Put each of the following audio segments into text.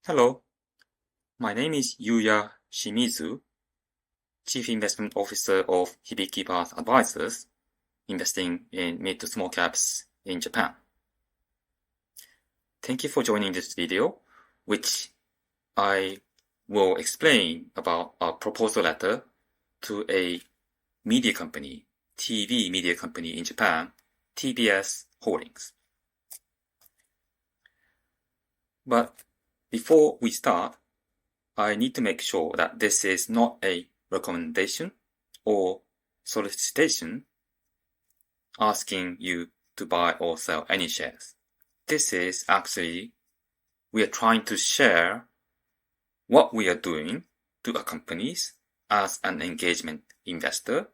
Hello, my name is Yuya Shimizu, Chief Investment Officer of Hibiki Path Advisors, investing in mid to small caps in Japan. Thank you for joining this video, which I will explain about a proposal letter to a media company, TV media company in Japan, TBS Holdings. But before we start, I need to make sure that this is not a recommendation or solicitation asking you to buy or sell any shares. This is actually, we are trying to share what we are doing to our companies as an engagement investor.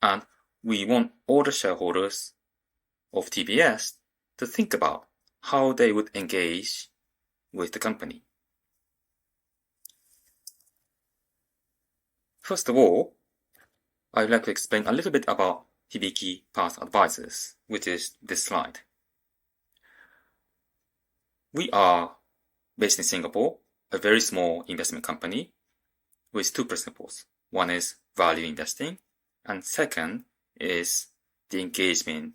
And we want all the shareholders of TBS to think about how they would engage with the company. First of all, I would like to explain a little bit about Hibiki Path Advisors, which is this slide. We are based in Singapore, a very small investment company with two principles. One is value investing, and second is the engagement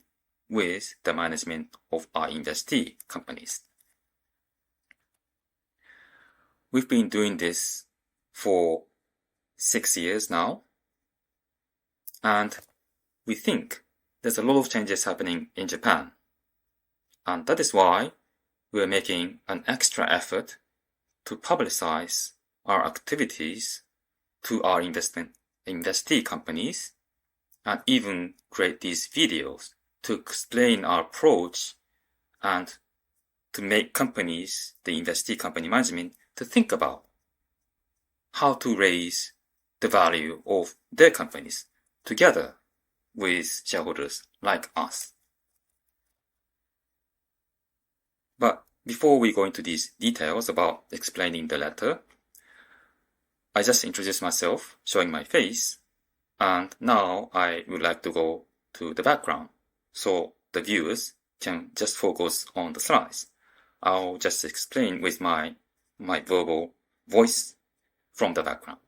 with the management of our investee companies. We've been doing this for 6 years now, and we think there's a lot of changes happening in Japan, and that is why we're making an extra effort to publicize our activities to our investee companies, and even create these videos to explain our approach and to make companies, the investee company management, to think about how to raise the value of their companies together with shareholders like us. But before we go into these details about explaining the letter, I just introduced myself, showing my face, and now I would like to go to the background so the viewers can just focus on the slides. I'll just explain with my verbal voice from the background.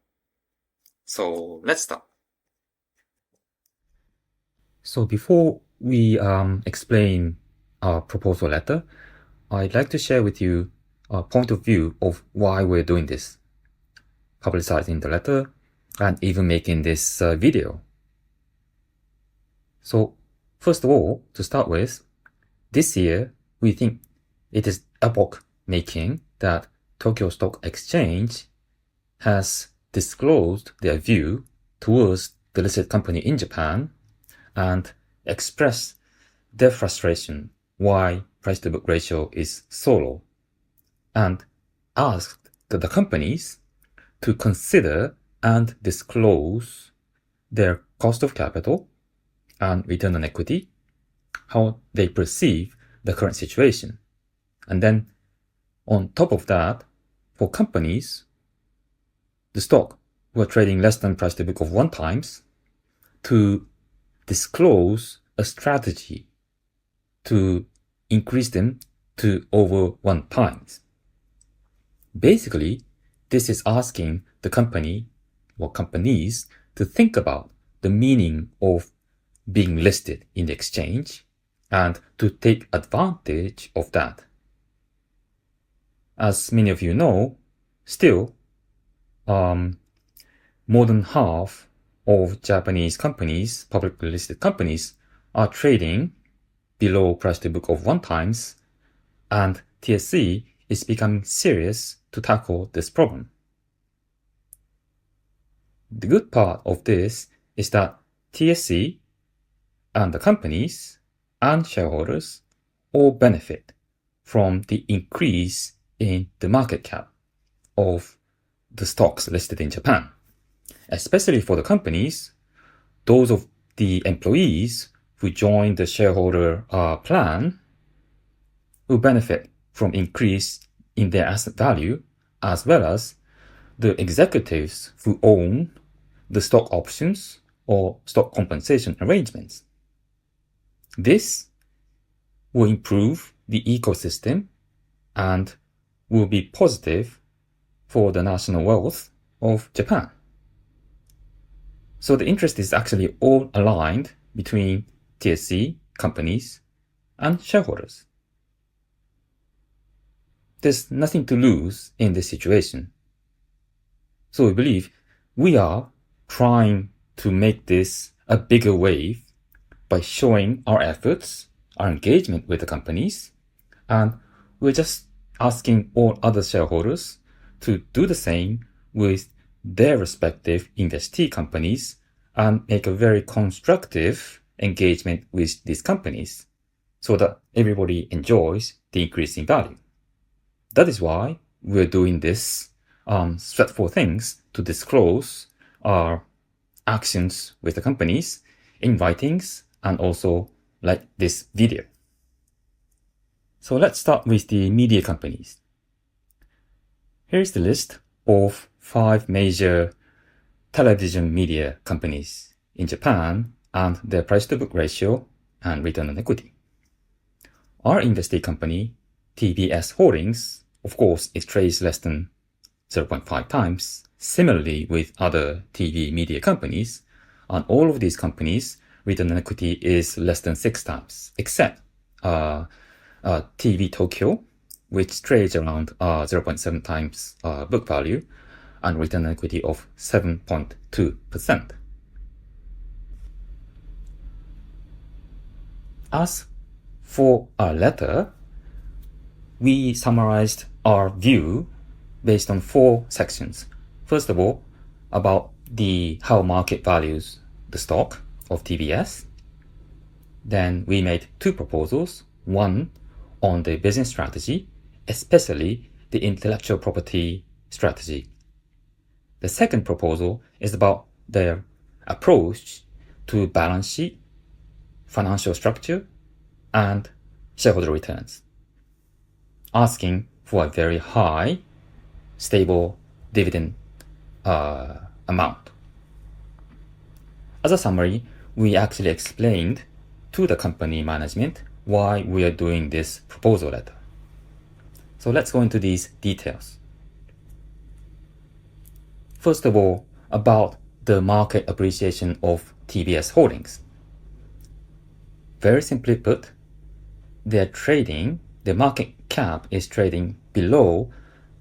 So let's start. So before we explain our proposal letter, I'd like to share with you our point of view of why we're doing this, publicizing the letter and even making this video. So first of all, to start with, this year we think it is epoch-making that Tokyo Stock Exchange has disclosed their view towards the listed company in Japan and expressed their frustration why price-to-book ratio is so low, and asked the companies to consider and disclose their cost of capital and return on equity, how they perceive the current situation. And then on top of that, for companies, the stock who are trading less than price to book of 1 times, to disclose a strategy to increase them to over 1 times. Basically, this is asking the company or companies to think about the meaning of being listed in the exchange and to take advantage of that. As many of you know, still, more than half of Japanese companies, publicly listed companies, are trading below price to book of 1 times, and TSE is becoming serious to tackle this problem. The good part of this is that TSE and the companies and shareholders all benefit from the increase in the market cap of the stocks listed in Japan. Especially for the companies, those of the employees who join the shareholder plan will benefit from increase in their asset value, as well as the executives who own the stock options or stock compensation arrangements. This will improve the ecosystem and will be positive for the national wealth of Japan. So the interest is actually all aligned between TSE, companies, and shareholders. There's nothing to lose in this situation. So we believe we are trying to make this a bigger wave by showing our efforts, our engagement with the companies, and we're just asking all other shareholders to do the same with their respective investee companies and make a very constructive engagement with these companies so that everybody enjoys the increase in value. That is why we're doing this straightforward things to disclose our actions with the companies in writings and also like this video. So let's start with the media companies. Here's the list of 5 major television media companies in Japan and their price-to-book ratio and return on equity. Our investee company, TBS Holdings, of course, it trades less than 0.5 times. Similarly with other TV media companies, and all of these companies, return on equity is less than 6 times, except TV Tokyo, which trades around 0.7 times book value and return on equity of 7.2%. As for our letter, we summarized our view based on 4 sections. First of all, about how market values the stock of TBS. Then we made 2 proposals, one on the business strategy, especially the intellectual property strategy. The second proposal is about their approach to balance sheet, financial structure, and shareholder returns, asking for a very high, stable dividend amount. As a summary, we actually explained to the company management why we are doing this proposal letter. So let's go into these details. First of all, about the market appreciation of TBS Holdings. Very simply put, their market cap is trading below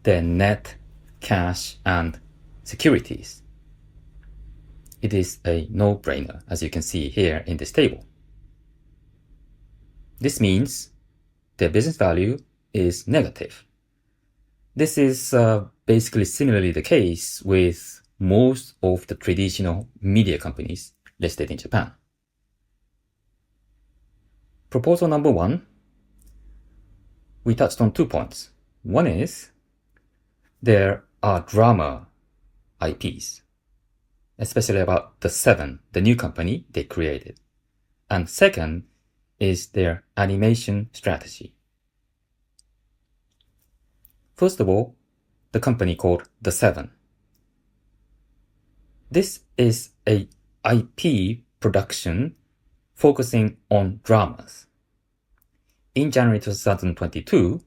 their net cash and securities. It is a no-brainer, as you can see here in this table. This means their business value is negative. This is basically similarly the case with most of the traditional media companies listed in Japan. Proposal number 1, we touched on 2 points. One is there are drama IPs, especially about The Seven, the new company they created. And second is their animation strategy. First of all, the company called The Seven. This is a IP production focusing on dramas. In January 2022,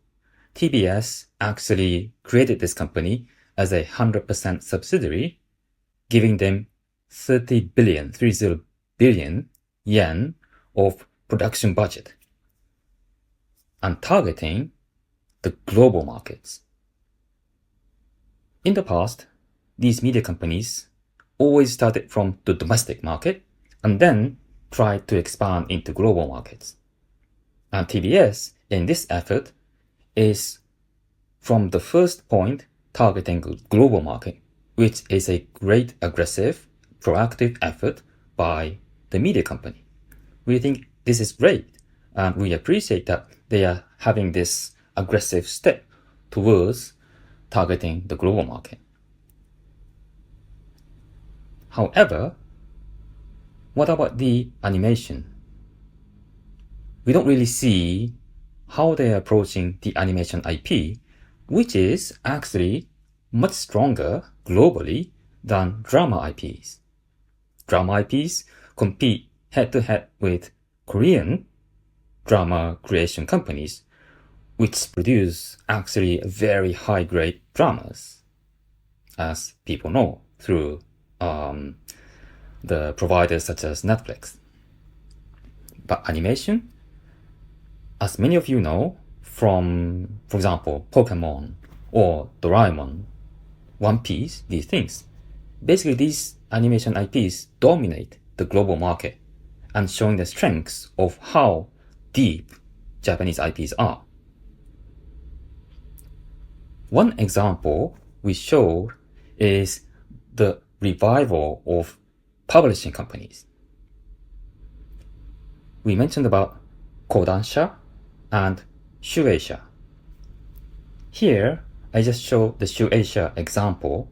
TBS actually created this company as a 100% subsidiary, giving them 30 billion yen of production budget and targeting the global markets. In the past, these media companies always started from the domestic market and then tried to expand into global markets. And TBS, in this effort, is from the first point targeting the global market, which is a great aggressive, proactive effort by the media company. We think this is great, and we appreciate that they are having this aggressive step towards targeting the global market. However, what about the animation? We don't really see how they are approaching the animation IP, which is actually much stronger globally than drama IPs. Drama IPs compete head-to-head with Korean drama creation companies, which produce actually very high-grade dramas, as people know through the providers such as Netflix. But animation, as many of you know, from, for example, Pokemon or Doraemon, One Piece, these things, basically these animation IPs dominate the global market and showing the strengths of how deep Japanese IPs are. One example we showed is the revival of publishing companies. We mentioned about Kodansha and Shueisha. Here, I just show the Shueisha example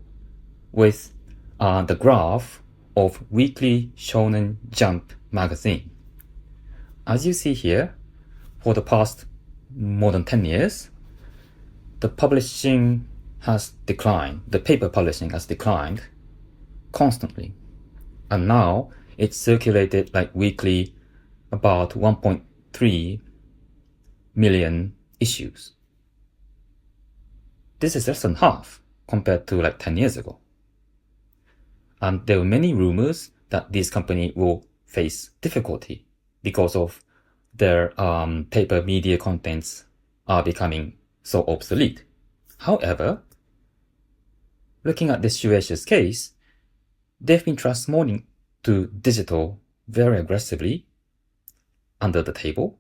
with the graph of Weekly Shonen Jump magazine. As you see here, for the past more than 10 years, the publishing has declined, the paper publishing has declined constantly. And now it's circulated like weekly about 1.3 million issues. This is less than half compared to like 10 years ago. And there were many rumors that this company will face difficulty because of their paper media contents are becoming so obsolete. However, looking at this Shueisha's case, they've been transforming to digital very aggressively under the table,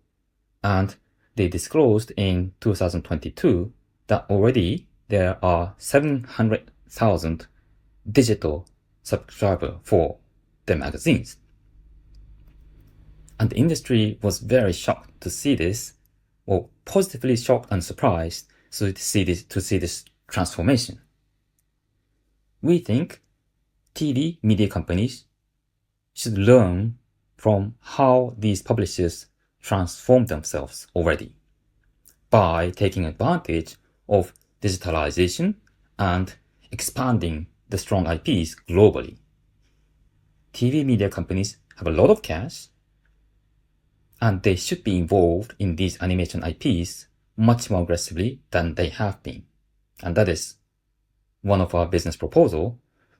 and they disclosed in 2022 that already there are 700,000 digital subscribers for their magazines. And the industry was very shocked to see this, or positively shocked and surprised to see this transformation. We think TV media companies should learn from how these publishers transform themselves already by taking advantage of digitalization and expanding the strong IPs globally. TV media companies have a lot of cash, and they should be involved in these animation IPs much more aggressively than they have been. And that is one of our business proposals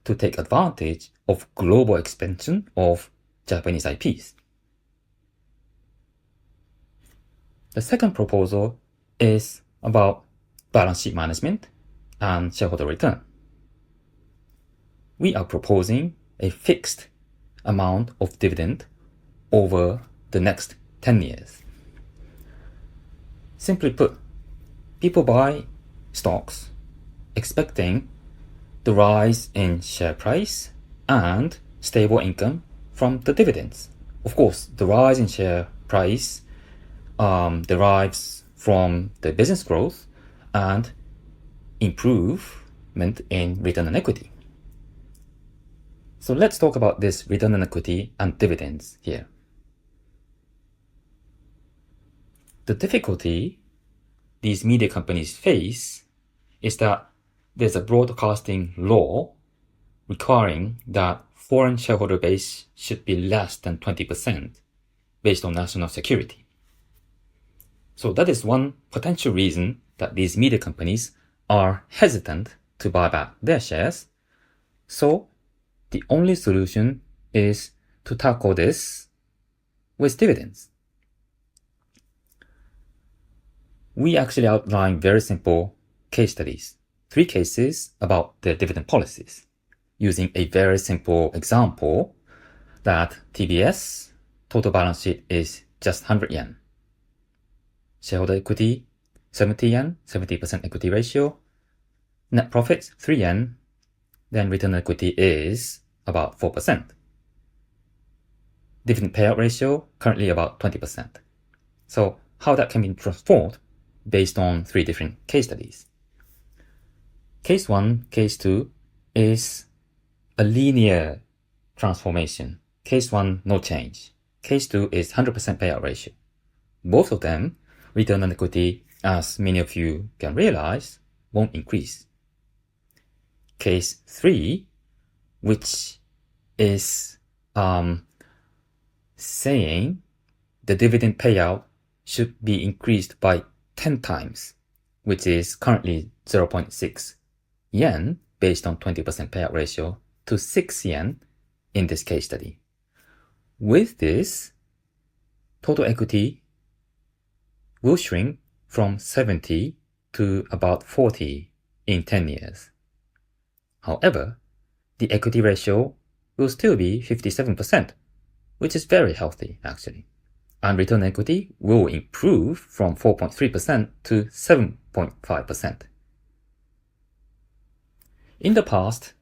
to take advantage of global expansion of Japanese IPs. The second proposal is about balance sheet management and shareholder return. We are proposing a fixed amount of dividend over the next 10 years. Simply put, people buy stocks expecting the rise in share price and stable income from the dividends. Of course, the rise in share price derives from the business growth and improvement in return on equity. So let's talk about this return on equity and dividends here. The difficulty these media companies face is that there's a broadcasting law requiring that foreign shareholder base should be less than 20% based on national security. So that is one potential reason that these media companies are hesitant to buy back their shares. So the only solution is to tackle this with dividends. We actually outline very simple case studies, 3 cases about their dividend policies, using a very simple example that TBS total balance sheet is just 100 yen. Shareholder equity, 70 yen, 70% equity ratio. Net profit, 3 yen. Then return on equity is about 4%. Dividend payout ratio, currently about 20%. So how that can be transformed based on 3 different case studies. Case 1, case 2 is a linear transformation. Case 1, no change. Case 2 is 100% payout ratio. Both of them, return on equity, as many of you can realize, won't increase. Case 3, which is saying the dividend payout should be increased by 10 times, which is currently 0.6 yen based on 20% payout ratio to 6 yen in this case study. With this, total equity will shrink from 70 to about 40 in 10 years. However, the equity ratio will still be 57%, which is very healthy actually. And return on equity will improve from 4.3% to 7.5%. In the past,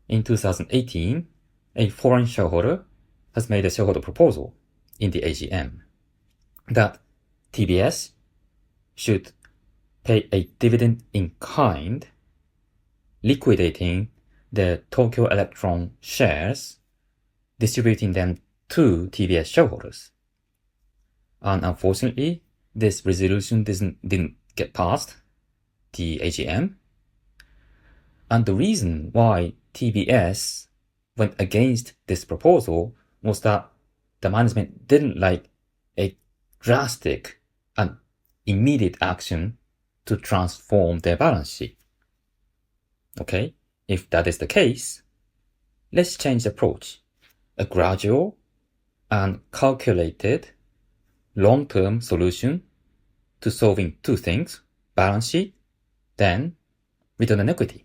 in 2018, a foreign shareholder has made a shareholder proposal in the AGM that TBS should pay a dividend in kind, liquidating the Tokyo Electron shares, distributing them to TBS shareholders. And unfortunately, this resolution didn't get past the AGM. And the reason why TBS went against this proposal was that the management didn't like a drastic and immediate action to transform their balance sheet. Okay, if that is the case, let's change the approach. A gradual and calculated long-term solution to solving two things, balance sheet, then return on equity.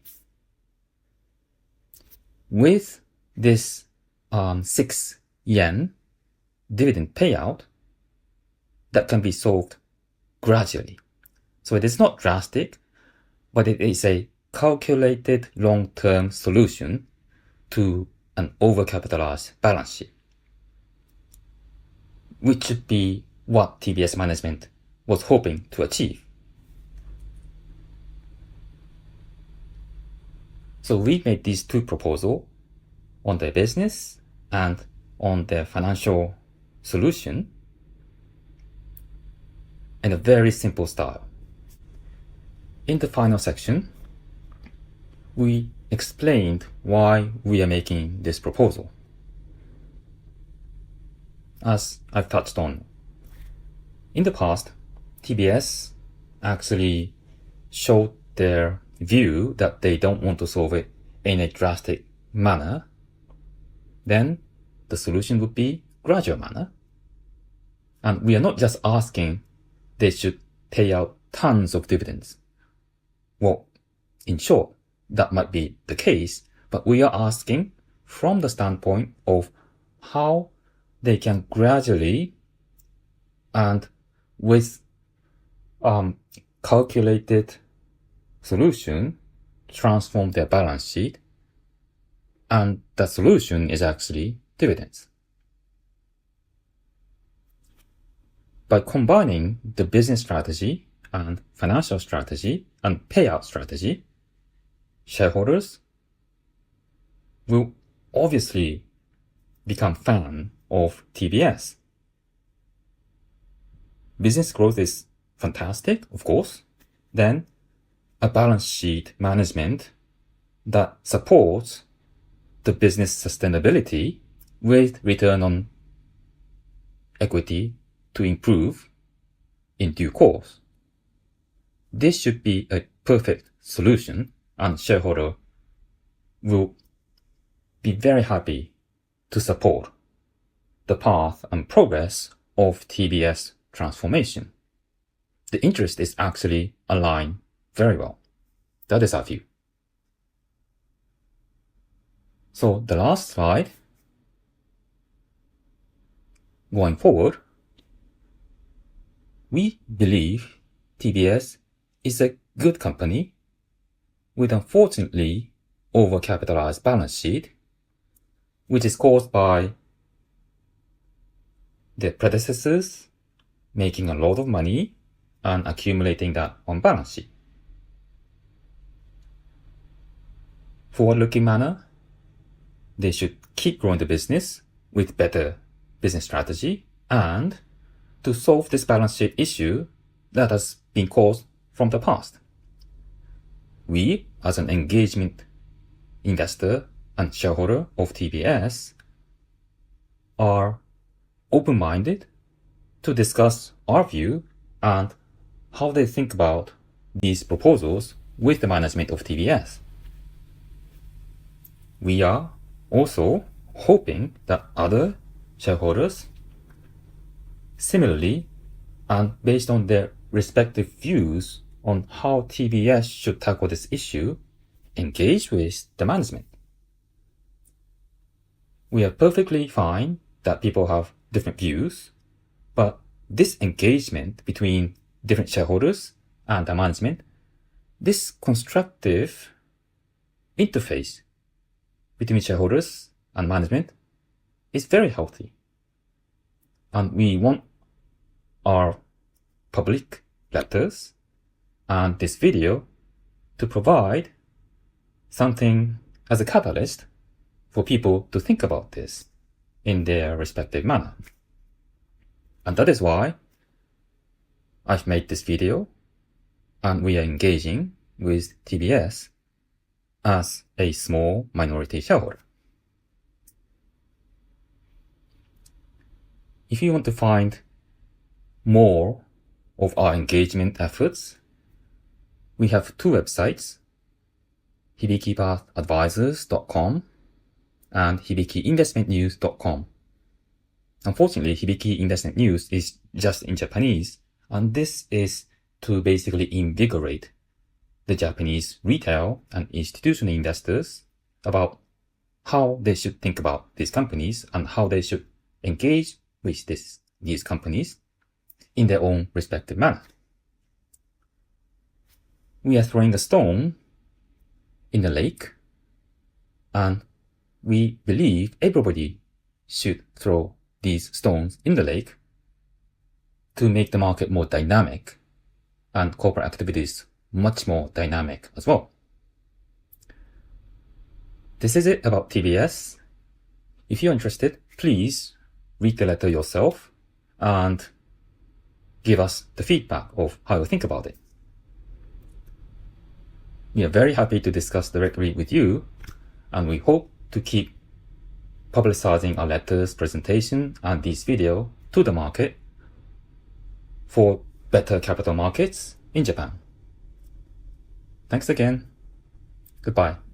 With this 6 yen dividend payout, that can be solved gradually. So it is not drastic, but it is a calculated long-term solution to an overcapitalized balance sheet, which should be what TBS management was hoping to achieve. So we made these two proposals on their business and on their financial solution in a very simple style. In the final section, we explained why we are making this proposal. As I've touched on, in the past, TBS actually showed their view that they don't want to solve it in a drastic manner. Then the solution would be gradual manner. And we are not just asking they should pay out tons of dividends. Well, in short, that might be the case, but we are asking from the standpoint of how they can gradually and with calculated solution transform their balance sheet, and the solution is actually dividends. By combining the business strategy and financial strategy and payout strategy, shareholders will obviously become fan of TBS. Business growth is fantastic, of course. Then a balance sheet management that supports the business sustainability with return on equity to improve in due course. This should be a perfect solution, and shareholder will be very happy to support the path and progress of TBS transformation. The interest is actually aligned very well. That is our view. So the last slide. Going forward, we believe TBS is a good company with unfortunately overcapitalized balance sheet, which is caused by the predecessors making a lot of money and accumulating that on balance sheet. Forward-looking manner, they should keep growing the business with better business strategy and to solve this balance sheet issue that has been caused from the past. We, as an engagement investor and shareholder of TBS, are open-minded to discuss our view and how they think about these proposals with the management of TBS. We are also hoping that other shareholders similarly, and based on their respective views on how TBS should tackle this issue, engage with the management. We are perfectly fine that people have different views, but this engagement between different shareholders and the management, this constructive interface between shareholders and management is very healthy. And we want our public letters and this video to provide something as a catalyst for people to think about this in their respective manner. And that is why I've made this video and we are engaging with TBS as a small minority shareholder. If you want to find more of our engagement efforts, we have two websites, hibikipathadvisors.com and hibikiinvestmentnews.com. Unfortunately, Hibiki Investment News is just in Japanese, and this is to basically invigorate the Japanese retail and institutional investors about how they should think about these companies and how they should engage with these companies in their own respective manner. We are throwing a stone in the lake, and we believe everybody should throw these stones in the lake to make the market more dynamic and corporate activities much more dynamic as well. This is it about TBS. If you're interested, please read the letter yourself and give us the feedback of how you think about it. We are very happy to discuss directly with you, and we hope to keep publicizing our letters, presentation, and this video to the market for better capital markets in Japan. Thanks again. Goodbye.